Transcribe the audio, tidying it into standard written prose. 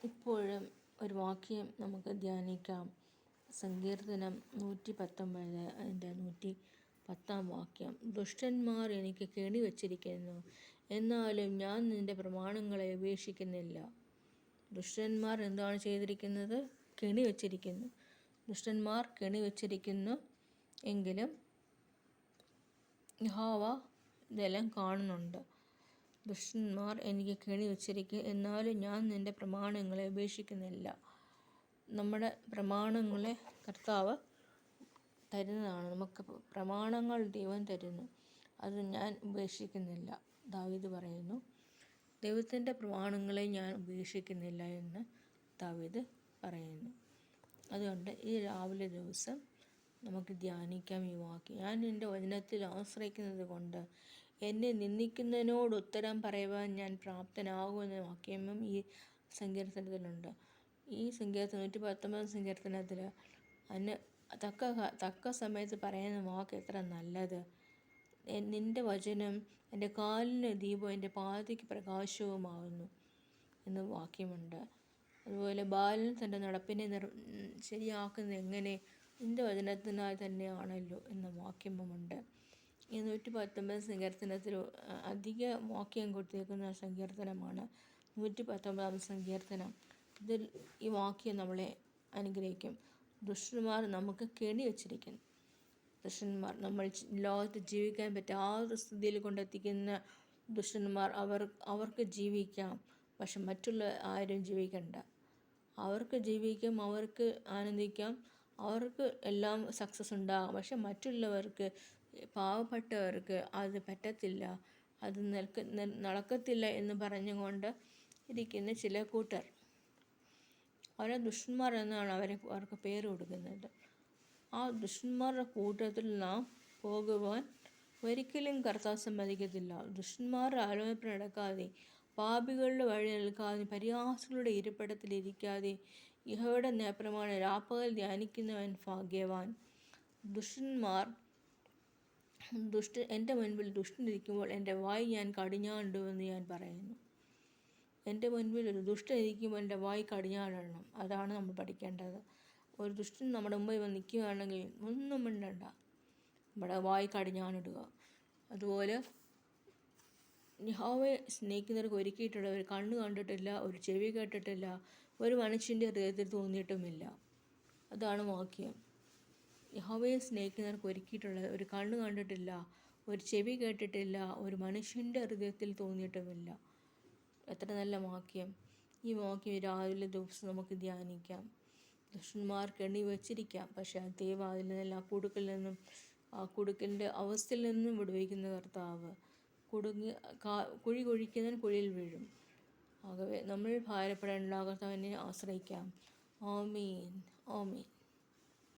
ഇപ്പോഴും ഒരു വാക്യം നമുക്ക് ധ്യാനിക്കാം. സങ്കീർത്തനം 119 അതിൻ്റെ 110 വാക്യം. ദുഷ്ടന്മാർ എനിക്ക് കെണി വച്ചിരിക്കുന്നു, എന്നാലും ഞാൻ നിൻ്റെ പ്രമാണങ്ങളെ ഉപേക്ഷിക്കുന്നില്ല. ദുഷ്ടന്മാർ എന്താണ് ചെയ്തിരിക്കുന്നത്? കെണി വച്ചിരിക്കുന്നു. ദുഷ്ടന്മാർ കെണി വച്ചിരിക്കുന്നു എങ്കിലും യഹോവ ഇതെല്ലാം കാണുന്നുണ്ട്. ദുഷ്ടന്മാർ എനിക്ക് കെണി വച്ചിരിക്കുക, എന്നാലും ഞാൻ നിൻ്റെ പ്രമാണങ്ങളെ ഉപേക്ഷിക്കുന്നില്ല. നമ്മുടെ പ്രമാണങ്ങളെ കർത്താവ് തരുന്നതാണ്. നമുക്ക് പ്രമാണങ്ങൾ ദൈവം തരുന്നു, അത് ഞാൻ ഉപേക്ഷിക്കുന്നില്ല. ദാവീദ് പറയുന്നു, ദൈവത്തിൻ്റെ പ്രമാണങ്ങളെ ഞാൻ ഉപേക്ഷിക്കുന്നില്ല എന്ന് ദാവീദ് പറയുന്നു. അതുകൊണ്ട് ഈ രാവിലെ ദിവസം നമുക്ക് ധ്യാനിക്കാം ഈ വാക്യം. ഞാൻ നിൻ്റെ വചനത്തിൽ ആശ്രയിക്കുന്നത് കൊണ്ട് എന്നെ നിന്ദിക്കുന്നതിനോട് ഉത്തരം പറയുവാൻ ഞാൻ പ്രാപ്തനാകുമെന്ന വാക്യവും ഈ സങ്കീർത്തനത്തിലുണ്ട്. ഈ സങ്കീർത്തനം 119 സങ്കീർത്തനത്തിൽ അതിന് തക്ക സമയത്ത് പറയുന്ന വാക്ക് എത്ര നല്ലത്. നിൻ്റെ വചനം എൻ്റെ കാലിന് ദീപവും എൻ്റെ പാതയ്ക്ക് പ്രകാശവുമാകുന്നു എന്ന് വാക്യമുണ്ട്. അതുപോലെ ബാലൻ തൻ്റെ നടപ്പിനെ ശരിയാക്കുന്നത് എങ്ങനെ? നിൻ്റെ വചനത്തിനായി തന്നെയാണല്ലോ എന്ന വാക്യമുണ്ട്. ഈ 119 സങ്കീർത്തനത്തിൽ അധിക വാക്യം കൊടുത്തിരിക്കുന്ന സങ്കീർത്തനമാണ് 119 സങ്കീർത്തനം. ഇതിൽ ഈ വാക്യം നമ്മളെ അനുഗ്രഹിക്കും. ദുഷ്ടന്മാർ നമുക്ക് കെണി വച്ചിരിക്കുന്നു. ദുഷ്ടന്മാർ നമ്മൾ ലോകത്ത് ജീവിക്കാൻ പറ്റാത്ത സ്ഥിതിയിൽ കൊണ്ടെത്തിക്കുന്ന ദുഷ്ടന്മാർ അവർക്ക് ജീവിക്കാം, പക്ഷെ മറ്റുള്ള ആരും ജീവിക്കണ്ട. അവർക്ക് ജീവിക്കാം, അവർക്ക് ആനന്ദിക്കാം, അവർക്ക് എല്ലാം സക്സസ് ഉണ്ടാകാം. പക്ഷെ മറ്റുള്ളവർക്ക്, പാവപ്പെട്ടവർക്ക് അത് പറ്റത്തില്ല, അത് നടക്കത്തില്ല എന്ന് പറഞ്ഞുകൊണ്ട് ഇരിക്കുന്ന ചില കൂട്ടർ, അവരെ ദുഷ്ടന്മാർ എന്നാണ് അവർക്ക് പേര് കൊടുക്കുന്നത്. ആ ദുഷ്ടന്മാരുടെ കൂട്ടത്തിൽ നാം പോകുവാൻ ഒരിക്കലും കർത്താവ് സമ്മതിക്കത്തില്ല. ദുഷ്ടന്മാരുടെ ആലോചന നടക്കാതെ, പാപികളുടെ വഴി നിൽക്കാതെ, പരിഹാസികളുടെ ഇരിപ്പിടത്തിലിരിക്കാതെ യഹോവയുടെ ന്യായപ്രമാണം രാപ്പകൽ ധ്യാനിക്കുന്നവൻ ഭാഗ്യവാൻ. എൻ്റെ മുൻപിൽ ദുഷ്ടനിരിക്കുമ്പോൾ എൻ്റെ വായ് ഞാൻ കടിഞ്ഞാണിടുമെന്ന് ഞാൻ പറയുന്നു. എൻ്റെ മുൻപിൽ ഒരു ദുഷ്ടനിരിക്കുമ്പോൾ എൻ്റെ വായ് കടിഞ്ഞാണിടണം. അതാണ് നമ്മൾ പഠിക്കേണ്ടത്. ഒരു ദുഷ്ടൻ നമ്മുടെ മുമ്പിൽ വന്ന് നിൽക്കുകയാണെങ്കിൽ ഒന്നും മിണ്ടണ്ട, നമ്മുടെ വായ് കടിഞ്ഞാണിടുക. അതുപോലെ യഹോവയെ സ്നേഹിക്കുന്നവർക്ക് ഒരുക്കിയിട്ടുള്ള ഒരു കണ്ണ് കണ്ടിട്ടില്ല, ഒരു ചെവി കേട്ടിട്ടില്ല, ഒരു മനുഷ്യൻ്റെ ഹൃദയത്തിൽ തോന്നിയിട്ടുമില്ല. അതാണ് വാക്യം. യഹോവയെ സ്നേഹിക്കുന്നവർക്ക് ഒരുക്കിയിട്ടുള്ള ഒരു കണ്ണ് കണ്ടിട്ടില്ല, ഒരു ചെവി കേട്ടിട്ടില്ല, ഒരു മനുഷ്യൻ്റെ ഹൃദയത്തിൽ തോന്നിയിട്ടുമില്ല. എത്ര നല്ല വാക്യം. ഈ വാക്യം രാവിലെ ദിവസം നമുക്ക് ധ്യാനിക്കാം. ദുഷ്ടന്മാർ കെണി വച്ചിരിക്കാം, പക്ഷേ ദൈവം അതിൽ നിന്നെല്ലാം ആ കുടുക്കലിൻ്റെ അവസ്ഥയിൽ നിന്നും വിടുവിക്കുന്ന കർത്താവ്. കുഴി കുഴിക്കുന്നവൻ കുഴിയിൽ വീഴും. ആകവേ നമ്മൾ ഭാരപ്പെടേണ്ട, കർത്താവിനെ ആശ്രയിക്കാം. ആമേൻ, ആമേൻ.